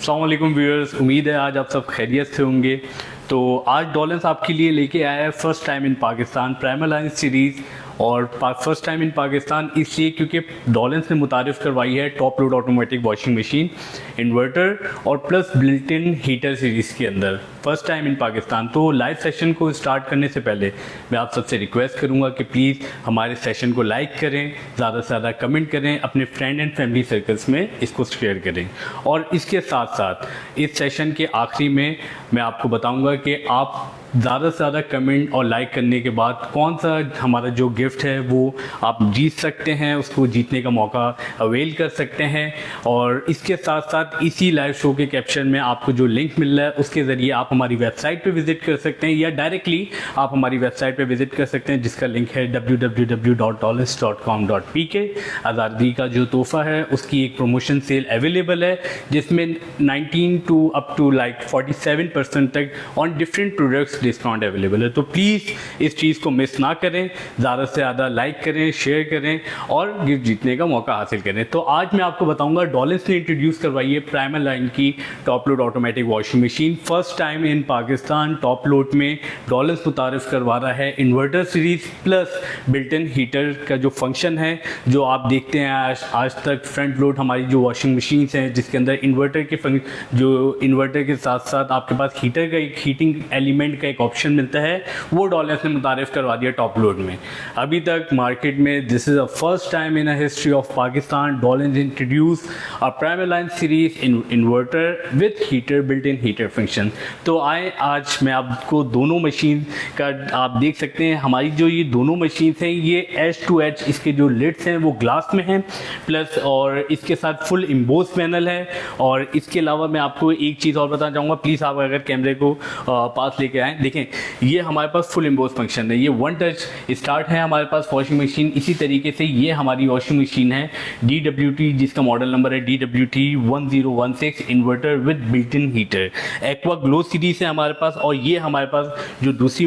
अस्सलाम वालेकुम व्यूअर्स, उम्मीद है आज आप सब खैरियत से होंगे। तो आज डॉलेंस आपके लिए लेके आया है first time in Pakistan prime line series. और फर्स्ट टाइम इन पाकिस्तान इसलिए क्योंकि डॉलेंस ने मुतारिफ़ करवाई है top load automatic washing machine, inverter और plus built in heater series के अंदर फर्स्ट टाइम इन पाकिस्तान। तो लाइव सेशन को स्टार्ट करने से पहले मैं आप सबसे रिक्वेस्ट करूंगा कि प्लीज़ हमारे सेशन को लाइक करें, ज़्यादा से ज़्यादा कमेंट करें, अपने फ्रेंड एंड फैमिली सर्कल्स में इसको शेयर करें। और इसके साथ साथ इस सेशन के आखिरी में मैं आपको बताऊंगा कि आप ज़्यादा से ज़्यादा कमेंट और लाइक करने के बाद कौन सा हमारा जो गिफ्ट है वो आप जीत सकते हैं, उसको जीतने का मौका अवेल कर सकते हैं। और इसके साथ साथ इसी लाइव शो के कैप्शन में आपको जो लिंक मिल रहा है उसके ज़रिए आप हमारी वेबसाइट पे विज़िट कर सकते हैं या डायरेक्टली आप हमारी वेबसाइट पे विज़िट कर सकते हैं जिसका लिंक है www.dollars.com.pk। आज़ादी का जो तोहफ़ा है उसकी एक प्रमोशन सेल अवेलेबल है जिसमें 19 टू अप टू लाइक 47% तक on different products discount available है। तो प्लीज़ इस चीज़ को मिस ना करें, ज़्यादा से ज़्यादा लाइक करें, शेयर करें और गिफ्ट जीतने का मौका हासिल करें। तो आज मैं आपको बताऊंगा डॉलेंस ने इंट्रोड्यूस करवाई है प्राइमलाइन की top load automatic washing machine first time in Pakistan. Top load में डॉलेंस मुतारिफ़ करवा रहा है inverter series plus built in heater का जो फंक्शन है, जो आप देखते हैं आज तक फ्रंट लोड हमारी जो वॉशिंग मशीन हैं जिसके अंदर इन्वर्टर के जो इन्वर्टर के साथ साथ आपके पास हीटर का एक हीटिंग एलिमेंट का एक ऑप्शन मिलता है, वो डॉलेंस ने मुतारिफ़ करवा दिया टॉप लोड में। अभी तक मार्केट में this is a first time in a history of Pakistan Dawlance introduce a prime line series in inverter with heater built in heater function. तो आए आज मैं आपको दोनों मशीन का आप देख सकते हैं, हमारी जो ये दोनों मशीन हैं ये H2H इसके जो लिड्स हैं वो ग्लास में हैं प्लस और इसके साथ फुल इम्बोस पैनल है। और इसके अलावा मैं आपको एक चीज़ और बताना चाहूँगा, प्लीज़ आप अगर कैमरे को पास लेके आएँ, देखें ये हमारे पास फुल इम्बोस फंक्शन है, ये वन टच स्टार्ट है हमारे पास वॉशिंग मशीन। इसी तरीके से ये हमारी वॉशिंग मशीन है DWT जिसका मॉडल नंबर है DWT 1016 inverter with built in heater. Aqua glow series है हमारे पास। और ये हमारे पास जो दूसरी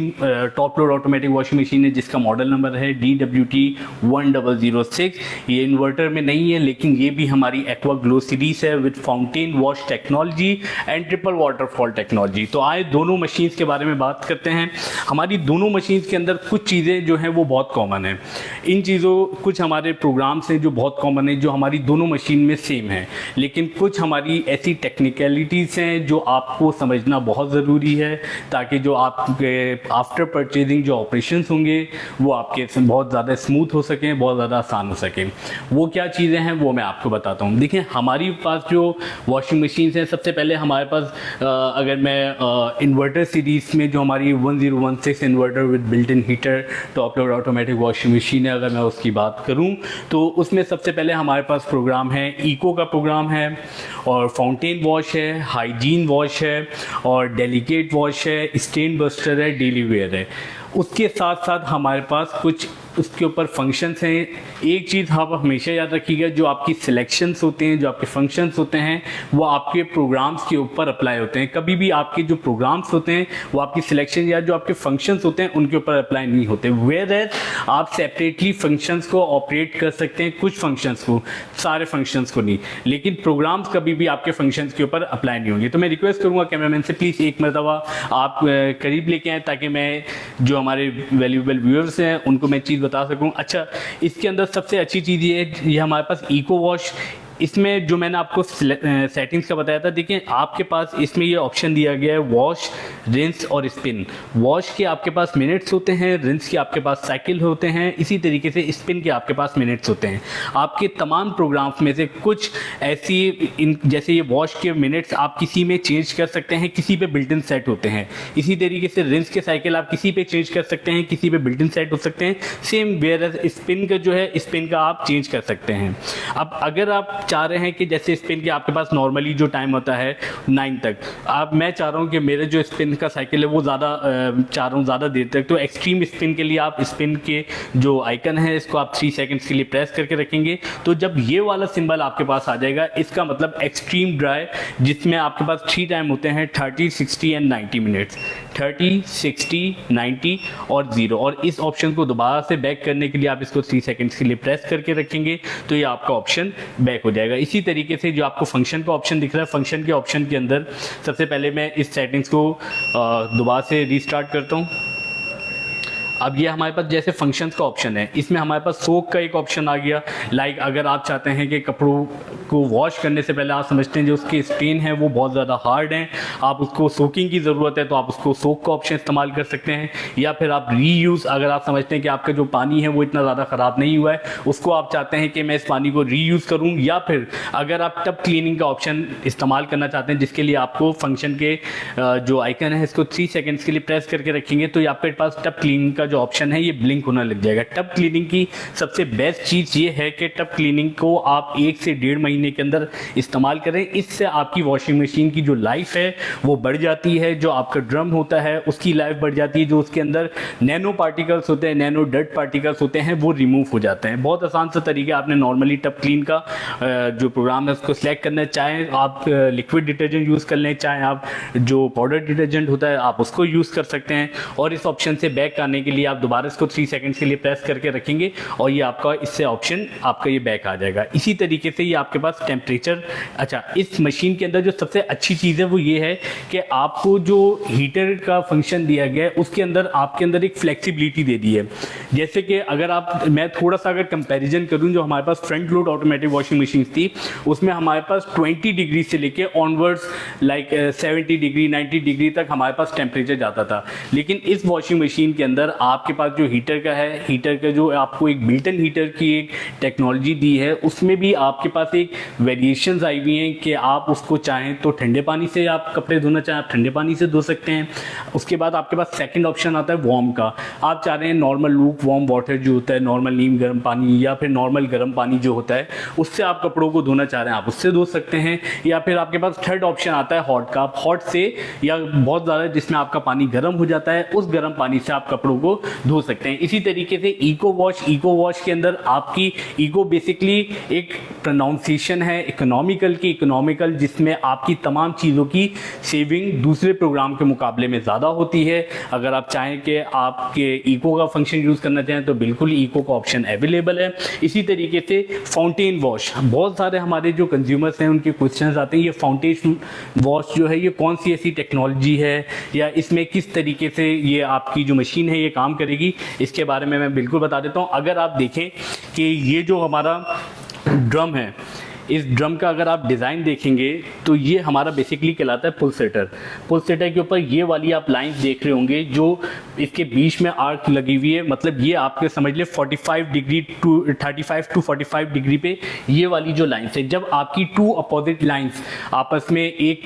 top load automatic washing machine है जिसका मॉडल नंबर है DWT 1006। ये इन्वर्टर में नहीं है लेकिन ये भी हमारी एक्वा ग्लो सीरीज है with fountain wash technology and triple waterfall technology. तो आए दोनों मशीन्स के बारे में बात करते हैं। हमारी दोनों मशीन्स के अंदर कुछ चीज़ें जो हैं वो बहुत कॉमन है। इन चीज़ों कुछ हमारे प्रोग्राम्स हैं जो बहुत कॉमन है जो हमारी दोनों मशीन में सेम है, लेकिन कुछ हमारी ऐसी टेक्निकलिटीज़ हैं जो आपको समझना बहुत ज़रूरी है ताकि जो आपके आफ्टर परचेजिंग जो ऑपरेशंस होंगे वो आपके बहुत ज़्यादा स्मूथ हो सकें, बहुत ज़्यादा आसान हो सकें। वो क्या चीज़ें हैं वो मैं आपको बताता हूँ। देखिए हमारी पास जो वॉशिंग मशीन्स हैं, सबसे पहले हमारे पास अगर मैं इन्वर्टर सीरीज़ में जो हमारी 1016 inverter with built in heater top load automatic washing machine है, अगर मैं उसकी बात करूं तो उसमें सबसे पहले हमारे पास प्रोग्राम है इको का प्रोग्राम है और फाउंटेन वॉश है, हाइजीन वॉश है और डेलिकेट वॉश है, स्टेन बस्टर है, डेली वेयर है। उसके साथ साथ हमारे पास कुछ उसके ऊपर फंक्शंस हैं। एक चीज़ आप हमेशा याद रखिएगा, जो आपकी सिलेक्शंस होते हैं, जो आपके फंक्शंस होते हैं वो आपके प्रोग्राम्स के ऊपर अप्लाई होते हैं। कभी भी आपके जो प्रोग्राम्स होते हैं वो आपकी सिलेक्शन या जो आपके फंक्शंस होते हैं उनके ऊपर अप्लाई नहीं होते। वेयर एज आप सेपरेटली फंक्शंस को ऑपरेट कर सकते हैं, कुछ फंक्शंस को, सारे फंक्शंस को नहीं, लेकिन प्रोग्राम्स कभी भी आपके फंक्शंस के ऊपर अप्लाई नहीं होंगे। तो मैं रिक्वेस्ट करूँगा कैमरामैन से प्लीज़ एक मरतबा आप करीब लेके आएँ ताकि मैं जो हमारे वैल्यूएबल व्यूअर्स हैं उनको मैं चीज़ बता सकूं। अच्छा, इसके अंदर सबसे अच्छी चीज़ ये हमारे पास इको वॉश, इसमें जो मैंने आपको सेटिंग्स का बताया था, देखिए आपके पास इसमें ये ऑप्शन दिया गया है वॉश, रिंस और स्पिन। वॉश के आपके पास मिनट्स होते हैं, रिंस के आपके पास साइकिल होते हैं, इसी तरीके से स्पिन के आपके पास मिनट्स होते हैं। आपके तमाम प्रोग्राम्स में से कुछ ऐसी जैसे ये वॉश के मिनट्स आप किसी में चेंज कर सकते हैं, किसी पे बिल्ट इन सेट होते हैं। इसी तरीके से रिंस के साइकिल आप किसी पे चेंज कर सकते हैं, किसी पे बिल्ट इन सेट हो सकते हैं। सेम वेयर स्पिन का जो है स्पिन का आप चेंज कर सकते हैं। अब अगर आप चाह रहे हैं कि जैसे स्पिन के आपके पास नॉर्मली जो टाइम होता है 9 तक, अब मैं चाह रहा हूं कि मेरे जो स्पिन का साइकिल है वो ज़्यादा चाह रहा हूं ज़्यादा देर तक, तो एक्सट्रीम स्पिन के लिए आप स्पिन के जो आइकन है इसको आप 3 सेकंड्स के लिए प्रेस करके रखेंगे। तो जब ये वाला सिंबल आपके पास आ जाएगा इसका मतलब एक्सट्रीम ड्राई, जिसमें आपके पास 3 टाइम होते हैं 30, 60 एंड 90 मिनट्स, 30, 60, 90 और 0। और इस ऑप्शन को दोबारा से बैक करने के लिए आप इसको 3 सेकंड्स के लिए प्रेस करके रखेंगे तो ये आपका ऑप्शन बैक हो जाएगा। इसी तरीके से जो आपको फंक्शन का ऑप्शन दिख रहा है, फंक्शन के ऑप्शन के अंदर सबसे पहले मैं इस सेटिंग्स को दोबारा से रीस्टार्ट करता हूँ। अब ये हमारे पास जैसे फंक्शंस का ऑप्शन है, इसमें हमारे पास सोक का एक ऑप्शन आ गया। लाइक अगर आप चाहते हैं कि कपड़ों को वॉश करने से पहले आप समझते हैं जो उसके स्टेन है वो बहुत ज़्यादा हार्ड हैं, आप उसको सोकिंग की ज़रूरत है, तो आप उसको सोक का ऑप्शन इस्तेमाल कर सकते हैं। या फिर आप रीयूज़, अगर आप समझते हैं कि आपका जो पानी है वो इतना ज़्यादा ख़राब नहीं हुआ है, उसको आप चाहते हैं कि मैं इस पानी को रीयूज़ करूँ। या फिर अगर आप टब क्लीनिंग का ऑप्शन इस्तेमाल करना चाहते हैं, जिसके लिए आपको फंक्शन के जो आइकन है इसको 3 सेकेंड्स के लिए प्रेस करके रखेंगे तो आपके पास टब क्लीनिंग का जो ऑप्शन है ये ब्लिंक होना लग जाएगा। टब क्लीनिंग की सबसे बेस्ट चीज़ ये है कि टब क्लीनिंग को आप 1 से 1.5 महीने के अंदर इस्तेमाल करें। इससे आपकी वॉशिंग मशीन की जो लाइफ है वो बढ़ जाती है, जो आपका ड्रम होता है उसकी लाइफ बढ़ जाती है, जो उसके अंदर नैनो पार्टिकल्स होते हैं, नैनो डर्ट पार्टिकल्स होते हैं, वो रिमूव हो जाते हैं। बहुत आसान सा तरीका, आपने नॉर्मली टब क्लीन का जो प्रोग्राम है उसको सिलेक्ट करना है, चाहे आप लिक्विड डिटर्जेंट यूज़ कर लें, चाहे आप जो पाउडर डिटर्जेंट होता है आप उसको यूज़ कर सकते हैं। और इस ऑप्शन से बैक आने के लिए आप दोबारा इसको 3 सेकंड्स के लिए प्रेस करके रखेंगे और ये आपका इससे ऑप्शन आपका ये बैक आ जाएगा। इसी तरीके से ये आपके पास टेम्परेचर, अच्छा इस मशीन के अंदर जो सबसे अच्छी चीज़ है वो ये है कि आपको जो हीटर का फंक्शन दिया गया है उसके अंदर आपके अंदर एक फ्लेक्सिबिलिटी दे दी है। जैसे कि अगर आप, मैं थोड़ा सा अगर कंपैरिजन करूं, जो हमारे पास front load automatic washing machine थी उसमें हमारे पास 20 डिग्री से लेके ऑनवर्ड्स लाइक 70 डिग्री 90 डिग्री तक हमारे पास टेम्परेचर जाता था। लेकिन इस वॉशिंग मशीन के अंदर आपके पास जो हीटर का है, हीटर का जो आपको एक बिल्ट इन हीटर की एक टेक्नोलॉजी दी है, उसमें भी आपके पास एक वेरिएशंस आई हुई हैं कि आप उसको चाहें तो ठंडे पानी से आप कपड़े धोना चाहें आप ठंडे पानी से धो सकते हैं। उसके बाद आपके पास सेकंड ऑप्शन आता है वार्म का। आप चाह रहे हैं नॉर्मल लूक वार्म वाटर जो होता है, नॉर्मल नीम गर्म पानी या फिर नॉर्मल गर्म पानी जो होता है उससे आप कपड़ों को धोना चाह रहे हैं आप उससे धो सकते हैं। या फिर आपके पास थर्ड ऑप्शन आता है हॉट का। आप हॉट से या बहुत ज़्यादा जिसमें आपका पानी गर्म हो जाता है उस गर्म पानी से आप कपड़ों को धो सकते हैं। इसी तरीके से इको वॉश के अंदर आपकी इको बेसिकली एक प्रोनाउंसिएशन है इकोनॉमिकल की, इकोनॉमिकल जिसमें आपकी तमाम चीज़ों की सेविंग दूसरे प्रोग्राम के मुकाबले में ज़्यादा होती है। अगर आप चाहें कि आपके इको का फंक्शन यूज़ करना चाहें तो बिल्कुल इको का ऑप्शन अवेलेबल है। इसी तरीके से फाउंटेन वॉश, बहुत सारे हमारे जो कंज्यूमर्स हैं उनके क्वेश्चंस आते हैं ये फाउंटेन वॉश जो है ये कौन सी ऐसी टेक्नोलॉजी है या इसमें किस तरीके से ये आपकी जो मशीन है ये काम करेगी, इसके बारे में मैं बिल्कुल बता देता हूँ। अगर आप देखें कि ये जो हमारा ड्रम है, इस ड्रम का अगर आप डिज़ाइन देखेंगे तो ये हमारा बेसिकली कहलाता है पुल सेटर। पुल सेटर के ऊपर ये वाली आप लाइंस देख रहे होंगे जो इसके बीच में आर्क लगी हुई है, मतलब ये आपके समझ ले 45 डिग्री टू 35 टू 45 डिग्री पे ये वाली जो लाइंस है, जब आपकी 2 अपोजिट लाइंस आपस में एक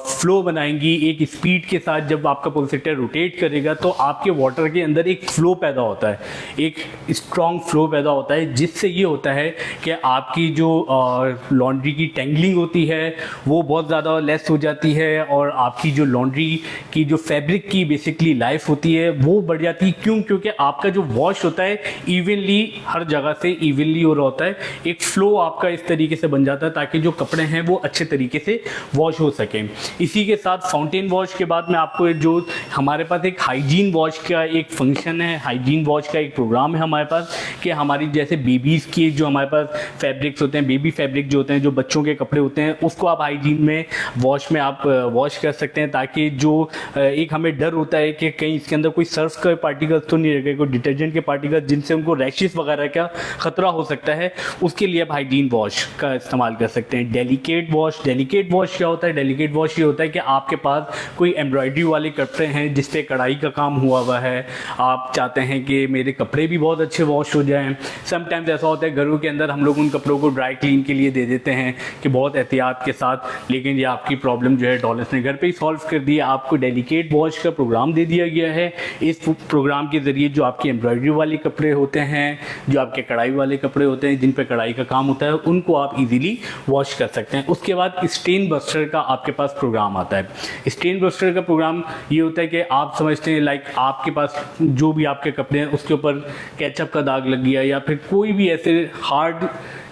फ्लो बनाएंगी एक स्पीड के साथ, जब आपका पुल सेटर रोटेट करेगा तो आपके वाटर के अंदर एक फ्लो पैदा होता है, एक स्ट्रॉन्ग फ्लो पैदा होता है, जिससे ये होता है कि आपकी जो लॉन्ड्री की टेंगलिंग होती है वो बहुत ज़्यादा लेस हो जाती है और आपकी जो लॉन्ड्री की जो फैब्रिक की बेसिकली लाइफ होती है वो बढ़ जाती है। क्यों? क्योंकि आपका जो वॉश होता है इवनली हर जगह से इवनली हो रहा होता है, एक फ्लो आपका इस तरीके से बन जाता है ताकि जो कपड़े हैं वो अच्छे तरीके से वॉश हो सकें। इसी के साथ फाउंटेन वॉश के बाद में आपको जो हमारे पास एक हाइजीन वॉश का एक फंक्शन है, हाइजीन वॉश का एक प्रोग्राम है हमारे पास कि हमारी जैसे बेबीज़ की जो हमारे पास फैब्रिक्स होते हैं, बेबी फैब्रिक जो होते हैं, जो बच्चों के कपड़े होते हैं, उसको आप हाइजीन में वॉश में आप वॉश कर सकते हैं ताकि जो एक हमें डर होता है कि कहीं इसके अंदर कोई सर्फ का पार्टिकल्स तो नहीं रह गए, कोई डिटर्जेंट के पार्टिकल्स जिनसे उनको रैशेस वगैरह का खतरा हो सकता है, उसके लिए आप हाइजीन वॉश का इस्तेमाल कर सकते हैं। डेलिकेट वॉश क्या होता है? डेलिकेट वॉश ये होता है कि आपके पास कोई एम्ब्रॉयडरी वाले कपड़े हैं जिस पे कढ़ाई का काम हुआ हुआ है, आप चाहते हैं कि मेरे कपड़े भी बहुत अच्छे वॉश हो जाएं। समटाइम्स ऐसा होता है घरों के अंदर हम लोग उन कपड़ों को ड्राई क्लीन के लिए दे देते हैं कि बहुत एहतियात के साथ, लेकिन ये आपकी प्रॉब्लम जो है डॉलर्स ने घर पे ही सॉल्व कर दी है। आपको डेलिकेट वॉश का प्रोग्राम दे दिया गया है। इस प्रोग्राम के ज़रिए जो आपके एम्ब्रॉयडरी वाले कपड़े होते हैं, जो आपके कढ़ाई वाले कपड़े होते हैं जिन पे कढ़ाई का काम होता है, उनको आप इजीली वॉश कर सकते हैं। उसके बाद स्टेन बस्टर का आपके पास प्रोग्राम आता है। स्टेन बस्टर का प्रोग्राम ये होता है कि आप समझते हैं लाइक आपके पास जो भी आपके कपड़े हैं उसके ऊपर केचप का दाग लग गया या फिर कोई भी ऐसे हार्ड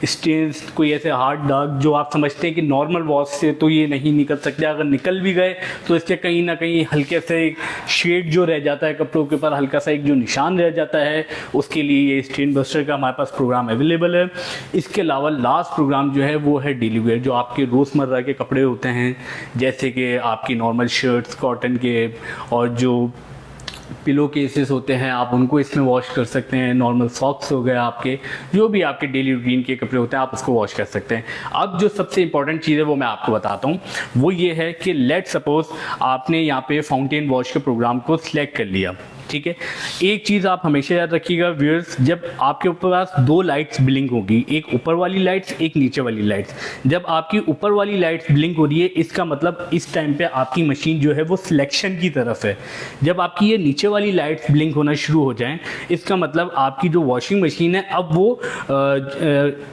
स्टेन्स, कोई ऐसे हार्ड दाग जो आप समझते हैं कि नॉर्मल वॉश से तो ये नहीं निकल सकते, अगर निकल भी गए तो इसके कहीं ना कहीं हल्के से शेड जो रह जाता है कपड़ों के ऊपर, हल्का सा एक जो निशान रह जाता है, उसके लिए ये स्टेन बस्टर का हमारे पास प्रोग्राम अवेलेबल है। इसके अलावा लास्ट प्रोग्राम जो है वो है डेली वेयर, जो आपके रोज़मर्रा के कपड़े होते हैं, जैसे कि आपकी नॉर्मल शर्ट्स कॉटन के, और जो पिलो केसेस होते हैं आप उनको इसमें वॉश कर सकते हैं। नॉर्मल सॉक्स हो गए आपके, जो भी आपके डेली रूटीन के कपड़े होते हैं आप उसको वॉश कर सकते हैं। अब जो सबसे इंपॉर्टेंट चीज़ है वो मैं आपको बताता हूँ, वो ये है कि लेट सपोज आपने यहाँ पे फाउंटेन वॉश के प्रोग्राम को सिलेक्ट कर लिया, ठीक है। एक चीज़ आप हमेशा याद रखिएगा व्यूअर्स, जब आपके ऊपर पास दो लाइट्स ब्लिंक होगी, एक ऊपर वाली लाइट्स एक नीचे वाली लाइट्स, जब आपकी ऊपर वाली लाइट्स ब्लिंक हो रही है इसका मतलब इस टाइम पे आपकी मशीन जो है वो सिलेक्शन की तरफ है। जब आपकी ये नीचे वाली लाइट्स ब्लिंक होना शुरू हो जाएं इसका मतलब आपकी जो वॉशिंग मशीन है अब वो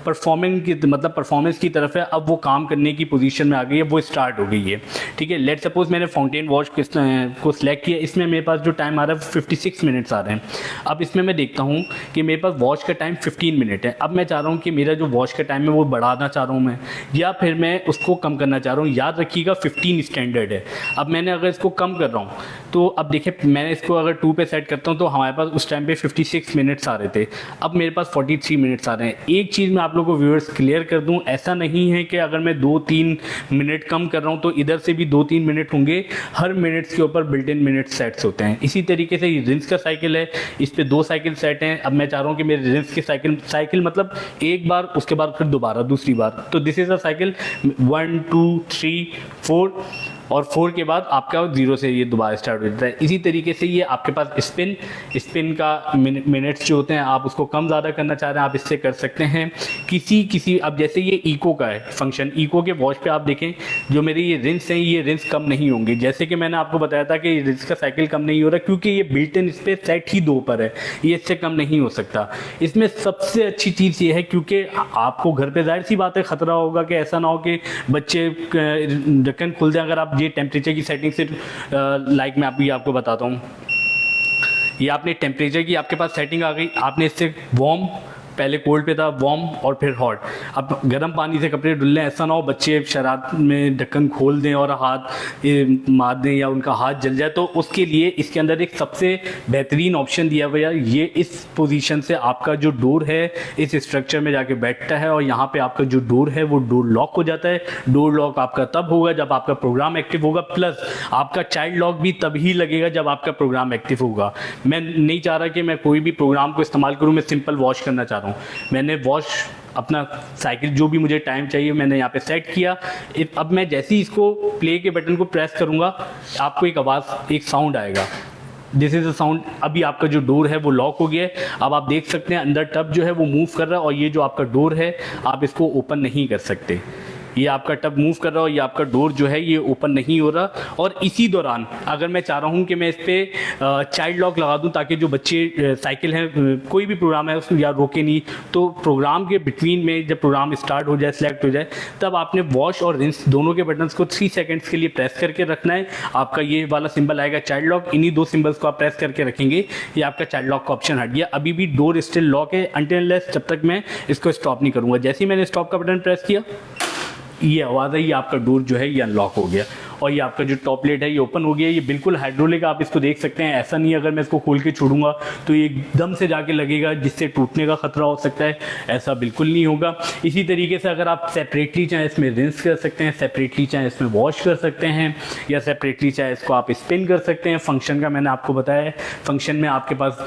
परफॉर्मेंस की तरफ है, अब वो काम करने की पोजीशन में आ गई है, वो स्टार्ट हो गई है, ठीक है। लेट सपोज मैंने फाउंटेन वॉश को सिलेक्ट किया, इसमें मेरे पास जो टाइम आ रहा है 56 मिनट्स आ रहे हैं। अब इसमें मैं देखता हूँ कि मेरे पास वॉश का टाइम 15 मिनट है। अब मैं चाह रहा हूँ कि मेरा जो वॉश का टाइम है वो बढ़ाना चाह रहा हूँ मैं, या फिर मैं उसको कम करना चाह रहा हूँ। याद रखिएगा 15 स्टैंडर्ड है। अब मैंने अगर इसको कम कर रहा हूँ तो अब देखिए मैंने इसको अगर 2 पे सेट करता हूँ तो हमारे पास उस टाइम पे 56 मिनट्स आ रहे थे, अब मेरे पास 43 मिनट्स आ रहे हैं। एक चीज़ मैं आप लोगों को व्यूअर्स क्लियर कर दूँ, ऐसा नहीं है कि अगर मैं 2-3 मिनट कम कर रहा हूँ तो इधर से भी 2-3 मिनट होंगे, हर मिनट्स के ऊपर बिल्ट इन मिनट सेट्स होते हैं। इसी तरीके से रिंस का साइकिल है, इस पे 2 साइकिल सेट हैं। अब मैं चाह रहा हूँ कि मेरे रिंस के साइकिल मतलब एक बार उसके बाद फिर दोबारा दूसरी बार, तो दिस इज़ अ साइकिल 1 2 3 4 और 4 के बाद आपका 0 से ये दोबारा स्टार्ट हो जाता है। इसी तरीके से ये आपके पास स्पिन का मिनट्स जो होते हैं आप उसको कम ज़्यादा करना चाह रहे हैं आप इससे कर सकते हैं। किसी अब जैसे ये इको का है फंक्शन, इको के वॉच पे आप देखें जो मेरे ये रिंस हैं ये रिंस कम नहीं होंगे, जैसे कि मैंने आपको बताया था कि रिंस का साइकिल कम नहीं हो रहा क्योंकि ये बिल्ट इन इस पर सेट ही 2 पर है, ये इससे कम नहीं हो सकता। इसमें सबसे अच्छी चीज़ ये है क्योंकि आपको घर पे जाहिर सी बात है ख़तरा होगा कि ऐसा ना हो कि बच्चे ढक्कन खुल जाए। अगर आप ये टेम्परेचर की सेटिंग से लाइक मैं अभी आपको बताता हूँ, ये आपने टेम्परेचर की आपके पास सेटिंग आ गई, आपने इससे वार्म, पहले कोल्ड पे था वार्म और फिर हॉट, अब गर्म पानी से कपड़े धुल लें, ऐसा ना हो बच्चे शरारत में ढक्कन खोल दें और हाथ मार दें या उनका हाथ जल जाए। तो उसके लिए इसके अंदर एक सबसे बेहतरीन ऑप्शन दिया हुआ है, ये इस पोजीशन से आपका जो डोर है इस स्ट्रक्चर में जाके बैठता है और यहाँ पे आपका जो डोर है वो डोर लॉक हो जाता है। डोर लॉक आपका तब होगा जब आपका प्रोग्राम एक्टिव होगा, प्लस आपका चाइल्ड लॉक भी तभी लगेगा जब आपका प्रोग्राम एक्टिव होगा। मैं नहीं चाह रहा कि मैं कोई भी प्रोग्राम को इस्तेमाल करूँ, मैं सिंपल वॉश करना चाह रहा हूँ। मैंने वॉश अपना साइकिल जो भी मुझे टाइम चाहिए मैंने यहाँ पे सेट किया। अब मैं जैसे ही इसको प्ले के बटन को प्रेस करूँगा आपको एक आवाज़, एक साउंड आएगा, दिस इज़ अ साउंड। अभी आपका जो डोर है वो लॉक हो गया है। अब आप देख सकते हैं अंदर टब जो है वो मूव कर रहा है और ये जो आपका डोर है आप इसको ओपन नहीं कर सकते। ये आपका टब मूव कर रहा है और ये आपका डोर जो है ये ओपन नहीं हो रहा। और इसी दौरान अगर मैं चाह रहा हूँ कि मैं इस पर चाइल्ड लॉक लगा दूँ ताकि जो बच्चे साइकिल हैं कोई भी प्रोग्राम है उसको या रोके नहीं, तो प्रोग्राम के बिटवीन में जब प्रोग्राम स्टार्ट हो जाए, सेलेक्ट हो जाए, तब आपने वॉश और रिंस दोनों के बटन्स को 3 सेकेंड्स के लिए प्रेस करके रखना है। आपका ये वाला सिंबल आएगा चाइल्ड लॉक, इन्हीं 2 सिंबल्स को आप प्रेस करके रखेंगे, ये आपका चाइल्ड लॉक का ऑप्शन हट गया। अभी भी डोर स्टिल लॉक है अनटिल अनलेस जब तक मैं इसको स्टॉप नहीं करूँगा। जैसे ही मैंने स्टॉप का बटन प्रेस किया ये आवाज़ है, ये आपका डोर जो है ये अनलॉक हो गया और ये आपका जो टॉप प्लेट है ये ओपन हो गया। ये बिल्कुल हाइड्रोलिक आप इसको देख सकते हैं, ऐसा नहीं अगर मैं इसको खोल के छोड़ूंगा तो ये एकदम से जाके लगेगा जिससे टूटने का खतरा हो सकता है, ऐसा बिल्कुल नहीं होगा। इसी तरीके से अगर आप सेपरेटली चाहे इसमें रिंस कर सकते हैं, सेपरेटली चाहे इसमें वॉश कर सकते हैं, या सेपरेटली चाहे इसको आप स्पिन कर सकते हैं। फंक्शन का मैंने आपको बताया है, फंक्शन में आपके पास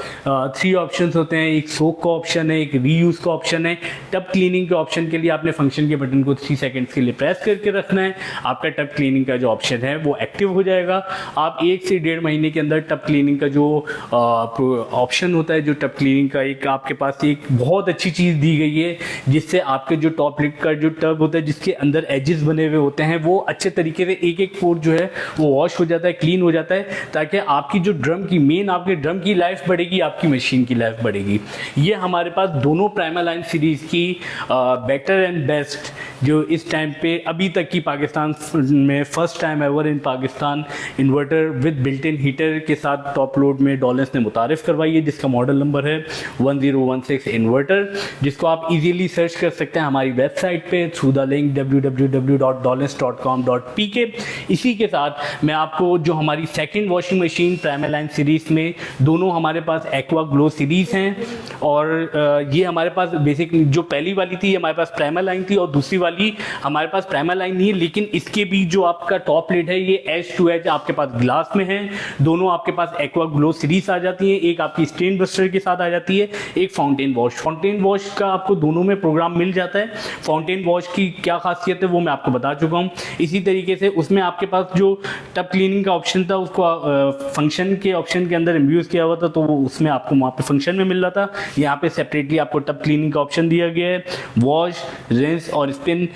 3 ऑप्शन होते हैं, एक सोक का ऑप्शन है, एक रीयूज़ का ऑप्शन है। टब क्लीनिंग के ऑप्शन के लिए आपने फंक्शन के बटन को 3 सेकेंड्स के लिए प्रेस करके रखना है, आपका टब क्लीनिंग का जो ऑप्शन है वो एक्टिव हो जाएगा। आप 1 से 1.5 महीने के अंदर टब क्लीनिंग का जो ऑप्शन होता है, जो टब क्लीनिंग का एक आपके पास एक बहुत अच्छी चीज़ दी गई है जिससे आपके जो टॉप लिड का जो टब होता है जिसके अंदर एजेस बने हुए होते हैं वो अच्छे तरीके से एक पोर्ट जो है वो वॉश हो जाता है, क्लीन हो जाता है, ताकि आपकी जो ड्रम की मेन आपके ड्रम की लाइफ बढ़ेगी, आपकी मशीन की लाइफ बढ़ेगी। ये हमारे पास दोनों प्राइमालाइन सीरीज़ की बेटर एंड बेस्ट जो इस टाइम पे अभी तक की पाकिस्तान में first time time ever in Pakistan inverter with built in heater के साथ टॉप लोड में डॉलेंस ने मुतारिफ़ करवाई है, जिसका मॉडल नंबर है 1016 इन्वर्टर, जिसको आप इजीली सर्च कर सकते हैं हमारी वेबसाइट पे थ्रू द लिंक www.dolens.com.pk। इसी के साथ मैं आपको जो हमारी सेकंड वॉशिंग मशीन प्राइमालाइन सीरीज़ में दोनों हमारे पास एक्वा ग्लो सीरीज़ हैं, और ये हमारे पास बेसिकली जो पहली वाली थी हमारे पास प्राइमालाइन थी और दूसरी वाली हमारे पास प्राइमालाइन नहीं है, लेकिन इसके भी जो आपका टॉप लिड है ये एज टू एज आपके पास ग्लास में है। दोनों आपके पास एक्वा ग्लो सीरीज आ जाती है, एक आपकी स्टेन बस्टर के साथ आ जाती है, एक फाउंटेन वॉश का आपको दोनों में प्रोग्राम मिल जाता है। फाउंटेन वॉश की क्या खासियत है वो मैं आपको बता चुका हूँ। इसी तरीके से उसमें आपके पास जो टब क्लीनिंग का ऑप्शन था उसको फंक्शन के ऑप्शन के अंदर इम्यूज़ किया हुआ था, तो वो उसमें आपको वहाँ पे फंक्शन में मिल रहा था। यहाँ पे सेपरेटली आपको टब क्लीनिंग का ऑप्शन दिया गया है। वॉश, रिंस और स्पिन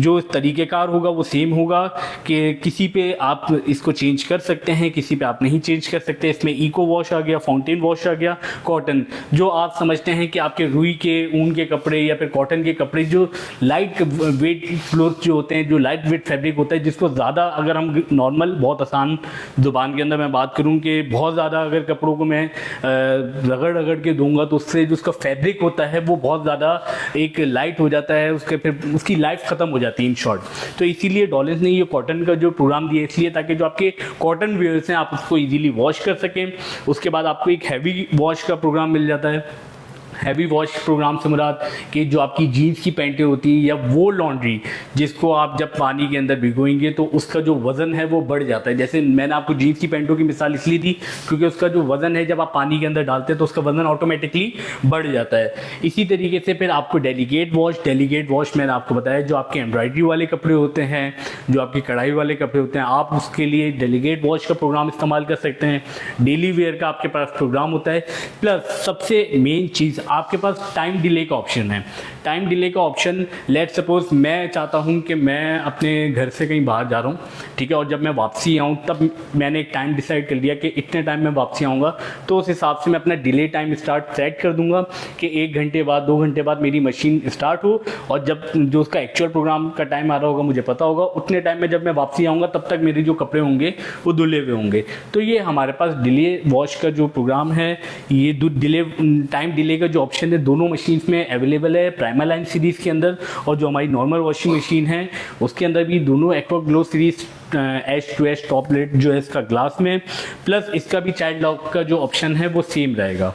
जो तरीक़ेकार होगा वो सेम होगा कि किसी पे आप इसको चेंज कर सकते हैं, किसी पे आप नहीं चेंज कर सकते। इसमें इको वॉश आ गया, फाउंटेन वॉश आ गया, कॉटन जो आप समझते हैं कि आपके रुई के ऊन के कपड़े या फिर कॉटन के कपड़े जो लाइट वेट क्लोथ जो होते हैं, जो लाइट वेट फैब्रिक होता है, जिसको ज़्यादा अगर हम नॉर्मल बहुत आसान ज़ुबान के अंदर मैं बात करूँ कि बहुत ज़्यादा अगर कपड़ों को मैं रगड़ के दूंगा तो उससे जो उसका फैब्रिक होता है वो बहुत ज़्यादा एक लाइट हो जाता है, उसके फिर उसकी लाइफ ख़त्म हो जाती है इन शॉर्ट। तो इसीलिए डॉलेंस ने ये कॉटन का जो प्रोग्राम दिया इसलिए ताकि जो आपके कॉटन वेयर्स हैं आप उसको इजीली वॉश कर सकें। उसके बाद आपको एक हैवी वॉश का प्रोग्राम मिल जाता है। हैवी वॉश प्रोग्राम से मुराद कि जो आपकी जीन्स की पैंटें होती हैं या वो लॉन्ड्री जिसको आप जब पानी के अंदर भिगोएंगे तो उसका जो वज़न है वो बढ़ जाता है। जैसे मैंने आपको जीन्स की पैंटों की मिसाल इसलिए दी क्योंकि उसका जो वज़न है जब आप पानी के अंदर डालते हैं तो उसका वज़न ऑटोमेटिकली बढ़ जाता है। इसी तरीके से फिर आपको डेलीगेट वॉश मैंने आपको बताया जो आपके एम्ब्रॉयडरी वाले कपड़े होते हैं, जो आपकी कढ़ाई वाले कपड़े होते हैं, आप उसके लिए डेलीगेट वॉश का प्रोग्राम इस्तेमाल कर सकते हैं। डेली वेयर का आपके पास प्रोग्राम होता है। प्लस सबसे मेन चीज़ आपके पास टाइम डिले का ऑप्शन है। टाइम डिले का ऑप्शन लेट सपोज मैं चाहता हूं कि मैं अपने घर से कहीं बाहर जा रहा हूं, ठीक है, और जब मैं वापसी आऊं तब मैंने एक टाइम डिसाइड कर लिया कि इतने टाइम में वापसी आऊँगा, तो उस हिसाब से मैं अपना डिले टाइम सेट कर दूंगा कि 1 घंटे बाद 2 घंटे बाद मेरी मशीन स्टार्ट हो, और जब जो उसका एक्चुअल प्रोग्राम का टाइम आ रहा होगा मुझे पता होगा उतने टाइम में जब मैं वापसी आऊँगा तब तक मेरे जो कपड़े होंगे वो धुले हुए होंगे। तो ये हमारे पास डिले वॉश का जो प्रोग्राम है, ये टाइम डिले का जो ऑप्शन है दोनों मशीन्स में अवेलेबल है, प्राइमालाइन सीरीज़ के अंदर और जो हमारी नॉर्मल वॉशिंग मशीन है उसके अंदर भी दोनों aqua glow series H to H top lid जो है इसका ग्लास में, प्लस इसका भी चाइल्ड लॉक का जो ऑप्शन है वो सेम रहेगा।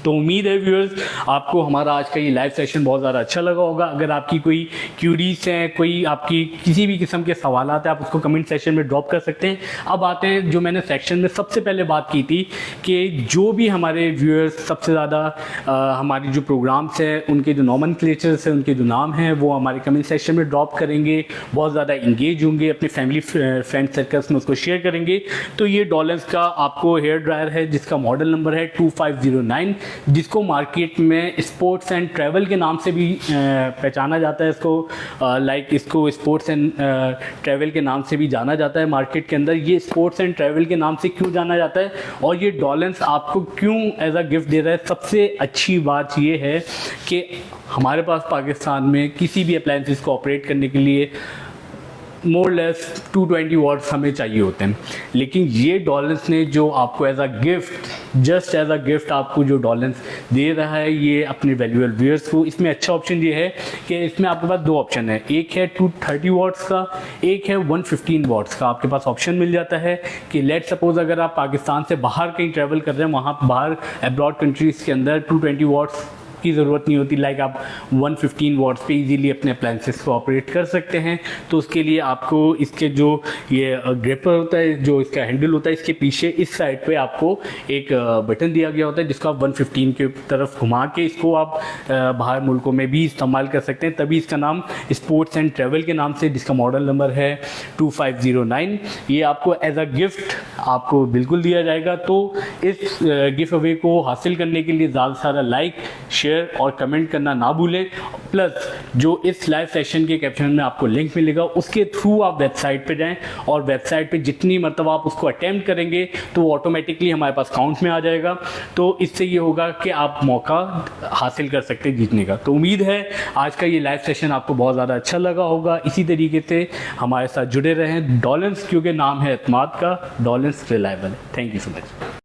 तो उम्मीद है व्यूअर्स आपको हमारा आज का ये लाइव सेशन बहुत ज़्यादा अच्छा लगा होगा। अगर आपकी कोई क्यूरीज हैं, कोई आपकी किसी भी किस्म के सवाल हैं, आप उसको कमेंट सेक्शन में ड्रॉप कर सकते हैं। अब आते हैं जो मैंने सेक्शन में सबसे पहले बात की थी कि जो भी हमारे व्यूअर्स सबसे ज़्यादा हमारी जो प्रोग्राम्स हैं उनके जो नॉमेनक्लेचर्स हैं, उनके जो नाम हैं वो हमारे कमेंट सेक्शन में ड्रॉप करेंगे, बहुत ज़्यादा इंगेज होंगे, अपने फैमिली फ्रेंड सर्कल्स में उसको शेयर करेंगे। तो ये डॉलेंस का आपको हेयर ड्रायर है जिसका मॉडल नंबर है 2509, जिसको मार्केट में स्पोर्ट्स एंड ट्रैवल के नाम से भी पहचाना जाता है। इसको स्पोर्ट्स एंड ट्रैवल के नाम से भी जाना जाता है मार्केट के अंदर। ये स्पोर्ट्स एंड ट्रैवल के नाम से क्यों जाना जाता है और ये डॉलेंस आपको क्यों एज अ गिफ्ट दे रहा है? सबसे अच्छी बात ये है कि हमारे पास पाकिस्तान में किसी भी अप्लायंसेस को ऑपरेट करने के लिए मोर लेस 220 वाट्स हमें चाहिए होते हैं, लेकिन ये डॉलेंस ने जो आपको as a gift, just as a gift आपको जो डॉलेंस दे रहा है ये अपने वैल्यूएबल व्यूअर्स को, इसमें अच्छा ऑप्शन ये है कि इसमें आपके पास 2 ऑप्शन है, एक है 230 वाट्स का, एक है 115 वाट्स का। आपके पास ऑप्शन मिल जाता है कि लेट सपोज अगर आप पाकिस्तान से बाहर कहीं ट्रैवल कर रहे हैं, वहाँ बाहर अब्रॉड कंट्रीज़ के अंदर 220 वाट्स की ज़रूरत नहीं होती, लाइक आप 115 वाट्स पे इजीली अपने अप्लायंसेस को ऑपरेट कर सकते हैं। तो उसके लिए आपको इसके जो ये ग्रिपर होता है, जो इसका हैंडल होता है, इसके पीछे इस साइड पे आपको एक बटन दिया गया होता है जिसको आप 115 के तरफ घुमा के इसको आप बाहर मुल्कों में भी इस्तेमाल कर सकते हैं। तभी इसका नाम स्पोर्ट्स एंड ट्रैवल के नाम से, जिसका मॉडल नंबर है 2509, ये आपको एज अ गिफ्ट आपको बिल्कुल दिया जाएगा। तो इस गिफ्ट अवे को हासिल करने के लिए ज़्यादा से ज़्यादा लाइक शेयर शेयर और कमेंट करना ना भूलें। प्लस जो इस लाइव सेशन के कैप्शन में आपको लिंक मिलेगा उसके थ्रू आप वेबसाइट पे जाएं और वेबसाइट पे जितनी मरतबा आप उसको अटेम्प्ट करेंगे तो वो ऑटोमेटिकली हमारे पास काउंट में आ जाएगा। तो इससे ये होगा कि आप मौका हासिल कर सकते हैं जीतने का। तो उम्मीद है आज का ये लाइव सेशन आपको बहुत ज़्यादा अच्छा लगा होगा। इसी तरीके से हमारे साथ जुड़े रहें। डॉलेंस क्योंकि नाम है एतमाद का, Dawlance reliable. Thank you so much.